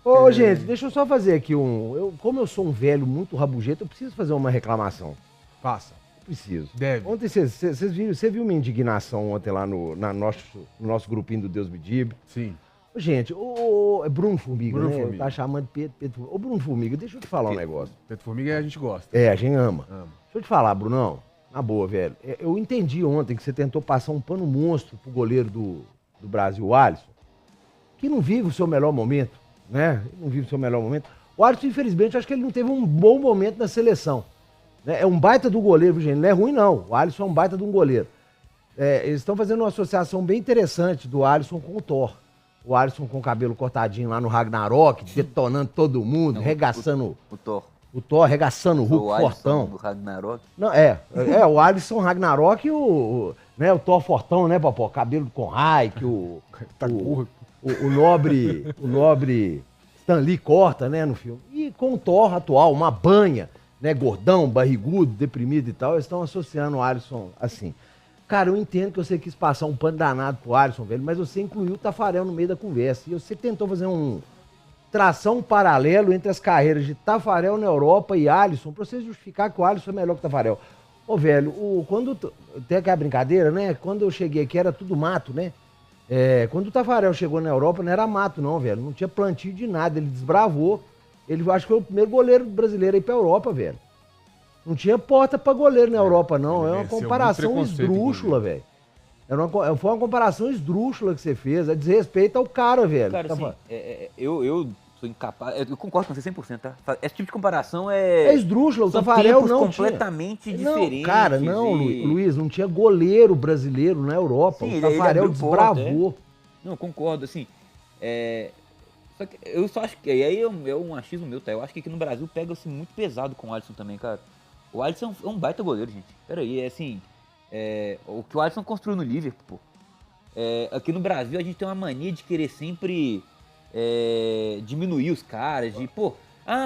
Ô, gente, deixa eu só fazer aqui como eu sou um velho muito rabugento, eu preciso fazer uma reclamação. Passa. Preciso. Deve. Ontem você viu minha indignação ontem lá no nosso grupinho do Deus Me Dibre? Sim. Ô, gente, é Bruno Formiga, Bruno né? Formiga. Tá chamando de Pedro Formiga. Ô, Bruno Formiga, deixa eu te falar um negócio. Pedro Formiga a gente gosta. É, a gente ama. Ama. Deixa eu te falar, Brunão, na boa, velho. Eu entendi ontem que você tentou passar um pano monstro pro goleiro do Brasil, o Alisson, que não vive o seu melhor momento, né? Ele não vive o seu melhor momento. O Alisson, infelizmente, acho que ele não teve um bom momento na seleção. Né? É um baita do goleiro, gente. Não é ruim, não. O Alisson é um baita de um goleiro. Eles estão fazendo uma associação bem interessante do Alisson com o Thor. O Alisson com o cabelo cortadinho lá no Ragnarok, detonando todo mundo, Não, regaçando... O Thor. O Thor arregaçando o Hulk O Alisson fortão. do Ragnarok. Não, o Alisson Ragnarok e o Thor fortão, né, Popó? Cabelo com Raik, Tá curto. o nobre Stan Lee corta, né, no filme. E com o Thor atual, uma banha, né, gordão, barrigudo, deprimido e tal, eles estão associando o Alisson assim. Cara, eu entendo que você quis passar um pano danado pro Alisson, velho, mas você incluiu o Tafarel no meio da conversa. E você tentou fazer traçar um paralelo entre as carreiras de Tafarel na Europa e Alisson, pra você justificar que o Alisson é melhor que o Tafarel. Ô, velho, tem aquela brincadeira, né? Quando eu cheguei aqui era tudo mato, né? Quando o Tafarel chegou na Europa não era mato, não, velho. Não tinha plantio de nada, ele desbravou. Ele acho que foi o primeiro goleiro brasileiro aí pra Europa, velho. Não tinha porta pra goleiro na Europa, não. É uma comparação esdrúxula, velho. Foi uma comparação esdrúxula que você fez. É desrespeito ao cara, velho. Cara, assim, eu sou incapaz. Eu concordo com você 100%, tá? Esse tipo de comparação é esdrúxula. O são Tafarel tempos não completamente tinha. diferentes. Não, cara, não, Luiz, não tinha goleiro brasileiro na Europa. Sim, o Tafarel desbravou. Não, concordo, assim. Só que eu só acho que. Aí é um achismo meu, tá? Eu acho que aqui no Brasil pega-se muito pesado com o Alisson também, cara. O Alisson é um baita goleiro, gente. Peraí, o que o Alisson construiu no Liverpool, pô. Aqui no Brasil a gente tem uma mania de querer sempre diminuir os caras,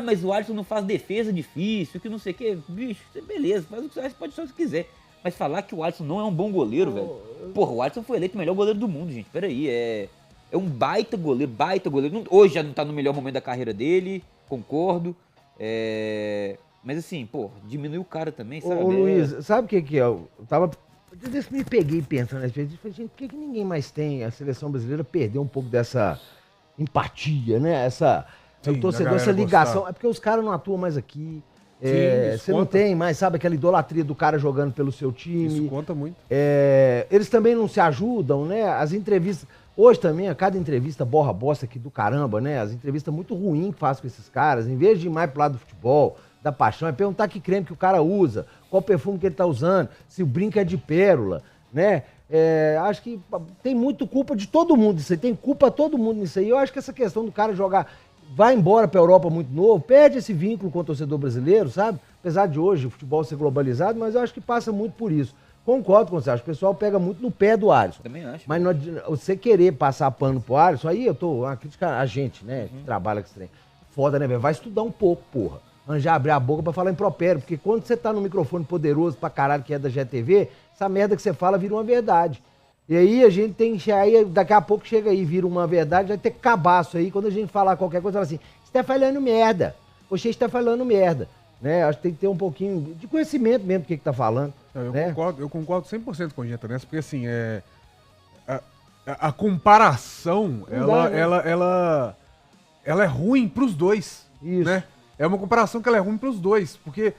mas o Alisson não faz defesa difícil, que não sei o que, bicho, beleza, faz o que você pode fazer o que quiser. Mas falar que o Alisson não é um bom goleiro, velho. Porra, o Alisson foi eleito o melhor goleiro do mundo, gente. Peraí, é um baita goleiro, baita goleiro. Hoje já não tá no melhor momento da carreira dele, concordo. Mas assim, diminui o cara também, sabe? Ô Luiz, sabe o que é? Eu me peguei pensando às vezes, falei, gente, por que ninguém mais tem? A seleção brasileira perdeu um pouco dessa empatia, né? O torcedor, essa ligação. Gostar. É porque os caras não atuam mais aqui. Você não tem mais, sabe, aquela idolatria do cara jogando pelo seu time. Isso conta muito. Eles também não se ajudam, né? As entrevistas. Hoje também, a cada entrevista borra bosta aqui do caramba, né? As entrevistas muito ruins que faz com esses caras. Em vez de ir mais pro lado do futebol, da paixão, é perguntar que creme que o cara usa, qual perfume que ele tá usando, se o brinco é de pérola, né? Acho que tem muito culpa de todo mundo isso aí, tem culpa todo mundo nisso aí. Eu acho que essa questão do cara jogar, vai embora pra Europa muito novo, perde esse vínculo com o torcedor brasileiro, sabe? Apesar de hoje o futebol ser globalizado, mas eu acho que passa muito por isso. Concordo com você, acho que o pessoal pega muito no pé do Alisson. Também acho. Mas você querer passar pano pro Alisson, aí eu tô, uma crítica a gente, né, que trabalha com esse trem. Foda, né, velho? Vai estudar um pouco, porra. Já abrir a boca pra falar impropério, porque quando você tá no microfone poderoso pra caralho que é da GTV, essa merda que você fala vira uma verdade. E aí a gente tem que, aí daqui a pouco chega aí, vira uma verdade, vai ter cabaço aí, quando a gente falar qualquer coisa, fala assim, você tá falando merda, você está falando merda, né? Acho que tem que ter um pouquinho de conhecimento mesmo do que tá falando. Eu concordo 100% com a Genta nessa, porque assim, a comparação, ela é ruim pros dois, isso, né? É uma comparação que ela é ruim pros dois, porque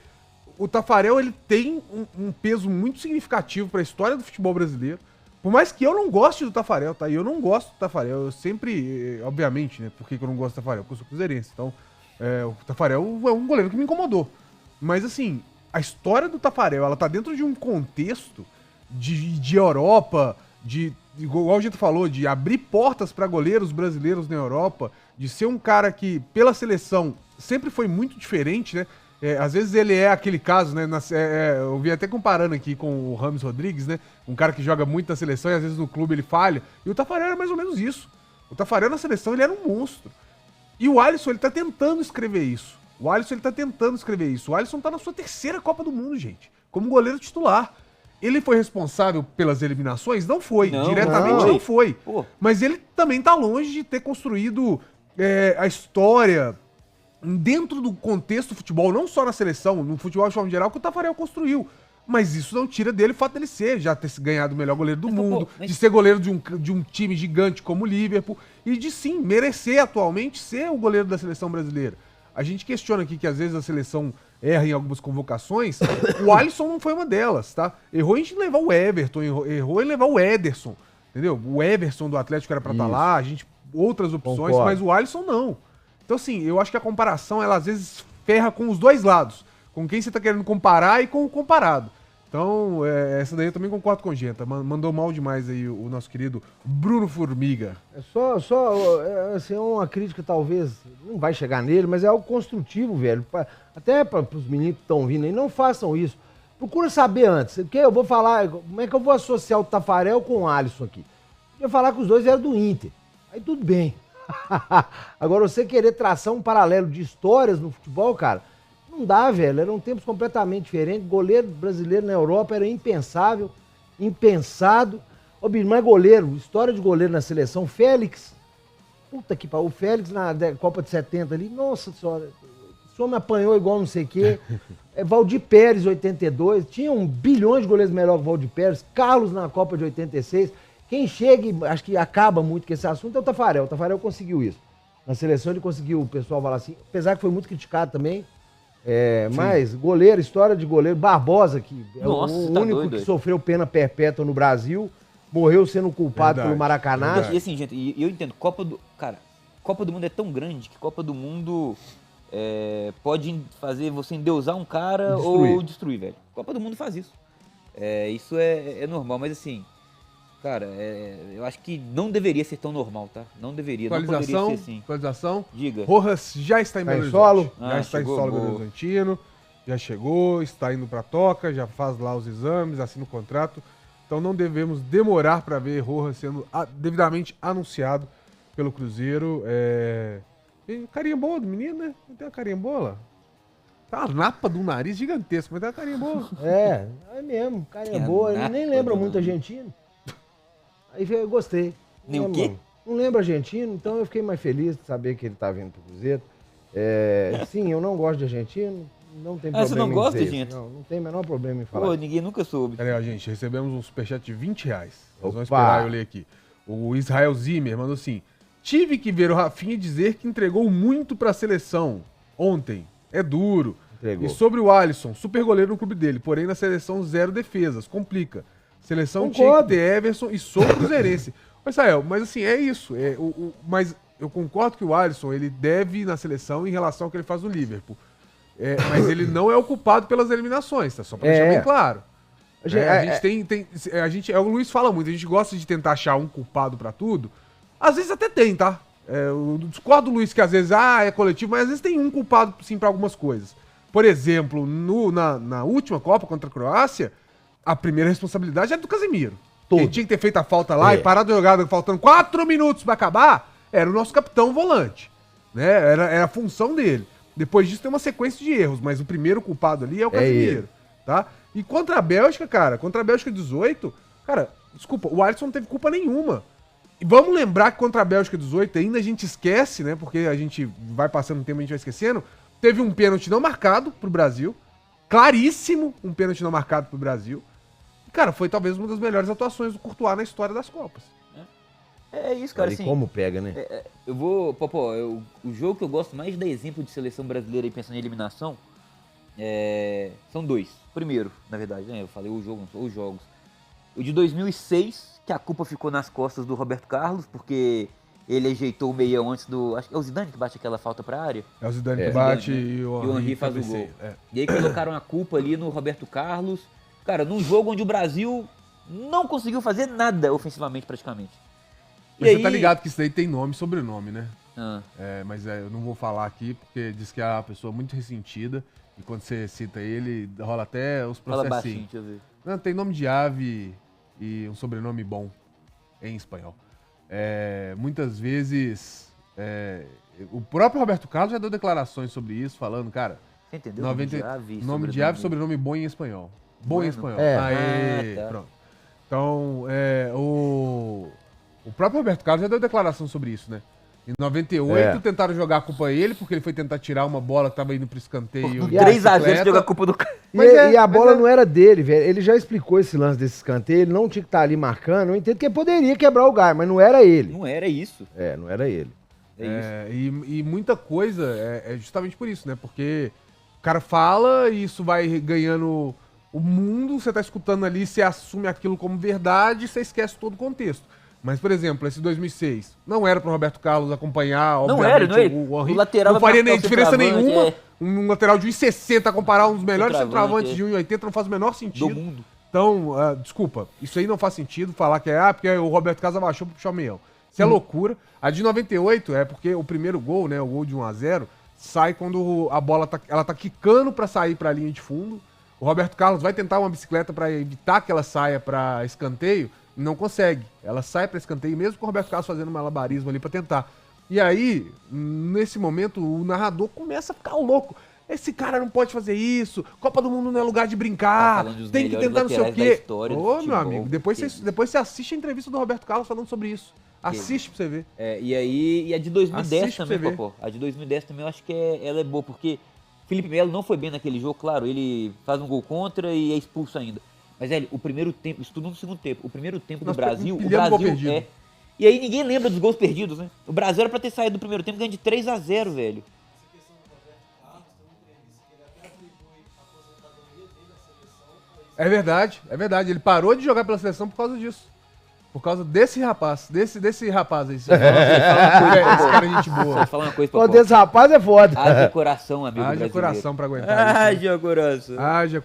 o Tafarel, ele tem um peso muito significativo para a história do futebol brasileiro. Por mais que eu não goste do Tafarel, tá? E eu não gosto do Tafarel. Eu sempre, obviamente, né? Por que eu não gosto do Tafarel? Porque eu sou cruzeirense. Então, o Tafarel é um goleiro que me incomodou. Mas, assim, a história do Tafarel, ela tá dentro de um contexto de Europa, igual a gente falou, de abrir portas para goleiros brasileiros na Europa, de ser um cara que, pela seleção, sempre foi muito diferente, né? Às vezes ele é aquele caso, né? Eu vi até comparando aqui com o Rames Rodrigues, né? Um cara que joga muito na seleção e às vezes no clube ele falha. E o Tafarel era mais ou menos isso. O Tafarel na seleção ele era um monstro. E o Alisson, ele tá tentando escrever isso. O Alisson tá na sua terceira Copa do Mundo, gente. Como goleiro titular. Ele foi responsável pelas eliminações? Não foi. Diretamente não foi. Mas ele também tá longe de ter construído a história dentro do contexto do futebol, não só na seleção, no futebol de forma geral, que o Tafarel construiu. Mas isso não tira dele o fato dele já ter ganhado o melhor goleiro do mundo, de ser goleiro de um time gigante como o Liverpool, e de sim, merecer atualmente ser o goleiro da seleção brasileira. A gente questiona aqui que às vezes a seleção erra em algumas convocações, o Alisson não foi uma delas, tá? Errou em levar o Everton, errou em levar o Ederson, entendeu? O Everson do Atlético era pra estar lá, outras opções, Concordo. mas o Alisson não. Então assim, eu acho que a comparação, ela às vezes ferra com os dois lados, com quem você tá querendo comparar e com o comparado. Então, essa daí eu também concordo com o Genta. Mandou mal demais aí o nosso querido Bruno Formiga. É assim, uma crítica talvez, não vai chegar nele, mas é algo construtivo, velho. Até para os meninos que estão vindo aí, não façam isso. Procura saber antes, porque eu vou falar, como é que eu vou associar o Tafarel com o Alisson aqui? Eu ia falar que os dois eram do Inter. Aí tudo bem. Agora, você querer traçar um paralelo de histórias no futebol, cara, não dá, velho. Eram tempos completamente diferentes. Goleiro brasileiro na Europa era impensável, impensado. Ô, bicho, não é goleiro. História de goleiro na seleção. Félix. Puta que pariu. O Félix na Copa de 70 ali. Nossa senhora. O homem apanhou igual não sei o quê. Valdir Pérez, 82. Tinha 1 bilhão de goleiros melhor que o Valdir Pérez. Carlos na Copa de 86. Quem chega e acho que acaba muito com esse assunto é o Tafarel. O Tafarel conseguiu isso. Na seleção ele conseguiu, o pessoal falar assim. Apesar que foi muito criticado também. Mas goleiro, história de goleiro, Barbosa, que é o único que sofreu pena perpétua no Brasil, morreu sendo culpado pelo Maracanã. E assim, gente, e eu entendo, Copa do Mundo é tão grande que Copa do Mundo pode fazer você endeusar um cara ou destruir, velho. Copa do Mundo faz isso. Isso é normal, mas assim, cara, eu acho que não deveria ser tão normal, tá? Não deveria, não poderia ser assim. Atualização. Diga. Rojas já está em Belo Horizonte. solo? Já está em solo Belo Horizontino. Já chegou, está indo pra Toca, já faz lá os exames, assina o contrato. Então não devemos demorar para ver Rojas sendo devidamente anunciado pelo Cruzeiro. Tem carinha boa do menino, né? Não tem uma carinha boa lá? Tá uma napa do nariz gigantesco, mas tem uma carinha boa. É mesmo, carinha boa. Ele nem lembra muito argentino. Aí eu gostei. Nem o quê? Não lembro argentino, então eu fiquei mais feliz de saber que ele tá vindo pro Cruzeiro. Sim, eu não gosto de argentino, não tem problema você não em gosta, dizer gente? isso. Não tem o menor problema em falar. Pô, ninguém nunca soube. Olha aí, gente, recebemos um superchat de R$20. Nós vamos Opa! esperar eu ler aqui. O Israel Zimmer mandou assim: tive que ver o Rafinha dizer que entregou muito pra seleção ontem. É duro. Entregou. E sobre o Alisson, super goleiro no clube dele, porém na seleção 0 defesas. Complica. Seleção tinha que ter Everson e sou cruzeirense. Mas, Israel, mas assim, é isso. Mas eu concordo que o Alisson, ele deve ir na seleção em relação ao que ele faz no Liverpool. Mas ele não é o culpado pelas eliminações, tá? Só pra deixar bem claro. O Luiz fala muito, a gente gosta de tentar achar um culpado pra tudo. Às vezes até tem, tá? Eu discordo do Luiz que às vezes é coletivo, mas às vezes tem um culpado sim pra algumas coisas. Por exemplo, na última Copa contra a Croácia, a primeira responsabilidade era do Casemiro. Quem tinha que ter feito a falta lá e parado a jogada faltando 4 minutos pra acabar, era o nosso capitão volante. Né? Era a função dele. Depois disso tem uma sequência de erros, mas o primeiro culpado ali é o Casemiro. Tá? E contra a Bélgica, cara, contra a Bélgica 18, cara, desculpa, o Alisson não teve culpa nenhuma. E vamos lembrar que contra a Bélgica 18 ainda a gente esquece, né? Porque a gente vai passando o tempo e a gente vai esquecendo. Teve um pênalti não marcado pro Brasil. Claríssimo um pênalti não marcado pro Brasil. Cara, foi talvez uma das melhores atuações do Courtois na história das Copas. É isso, cara. Assim, como pega, né? Eu vou. O jogo que eu gosto mais de dar exemplo de seleção brasileira e pensando em eliminação são dois. Primeiro, na verdade, né? Eu falei o jogo, não sou os jogos. O de 2006, que a culpa ficou nas costas do Roberto Carlos, porque ele ajeitou o meião antes do. Acho que é o Zidane que bate aquela falta pra área. É o Zidane que bate Zidane, e o Henry faz o gol. É. E aí colocaram a culpa ali no Roberto Carlos. Cara, num jogo onde o Brasil não conseguiu fazer nada ofensivamente, praticamente. Mas você tá ligado que isso daí tem nome e sobrenome, né? Ah. Mas eu não vou falar aqui, porque diz que é uma pessoa muito ressentida. E quando você cita ele, rola até os Fala processinhos. baixinho, deixa eu ver. Não, tem nome de ave e um sobrenome bom em espanhol. Muitas vezes, o próprio Roberto Carlos já deu declarações sobre isso, falando, cara... Você entendeu? Nome de ave e sobrenome bom em espanhol. Bom em espanhol. Tá. Pronto. Então, o próprio Roberto Carlos já deu declaração sobre isso, né? Em 98 É. tentaram jogar a culpa a ele, porque ele foi tentar tirar uma bola que tava indo pro escanteio. E a 3x0 jogar a culpa do cara. Mas E a mas bola não era dele, velho. Ele já explicou esse lance desse escanteio, ele não tinha que estar ali marcando. Eu entendo que ele poderia quebrar o lugar, mas não era ele. Não era isso. Não era ele. É isso. É, e muita coisa é justamente por isso, né? Porque o cara fala e isso vai ganhando o mundo, você tá escutando ali, você assume aquilo como verdade e você esquece todo o contexto. Mas, por exemplo, esse 2006, não era pro Roberto Carlos acompanhar, Não era, não é? o Henry. O lateral Não vai faria marcar nem o diferença centroavante, nenhuma. é. Um lateral de 1,60 comparar um dos melhores Centroavante, centroavantes de 1,80 não faz o menor sentido. Do mundo. Então, desculpa, isso aí não faz sentido falar que porque o Roberto Carlos abaixou pro puxar o meião. Isso é loucura. A de 98 é porque o primeiro gol, né, o gol de 1-0, sai quando a bola ela tá quicando pra sair pra linha de fundo. O Roberto Carlos vai tentar uma bicicleta pra evitar que ela saia pra escanteio e não consegue. Ela sai pra escanteio, mesmo com o Roberto Carlos fazendo um malabarismo ali pra tentar. E aí, nesse momento, o narrador começa a ficar louco. Esse cara não pode fazer isso. Copa do Mundo não é lugar de brincar. Tá falando dos Tem que melhores tentar não sei o laterais da quê. história do Ô, meu futebol. amigo, depois você assiste a entrevista do Roberto Carlos falando sobre isso. Assiste pra você ver. E a de 2010 Assiste pra também, você ver. pô. A de 2010 também eu acho que ela é boa, porque Felipe Melo não foi bem naquele jogo, claro, ele faz um gol contra e é expulso ainda. Mas, velho, o primeiro tempo, isso tudo no segundo tempo, o primeiro tempo do Nós Brasil, o pilhamos gol Brasil perdido. E aí ninguém lembra dos gols perdidos, né? O Brasil era pra ter saído do primeiro tempo ganhando de 3-0, velho. É verdade. Ele parou de jogar pela seleção por causa disso. Por causa desse rapaz. Desse rapaz aí. Esse cara é gente Só boa. te falar uma coisa, Pô, Popó. desse rapaz é foda. Haja coração, amigo Haja brasileiro. coração pra aguentar isso. Haja coração. Haja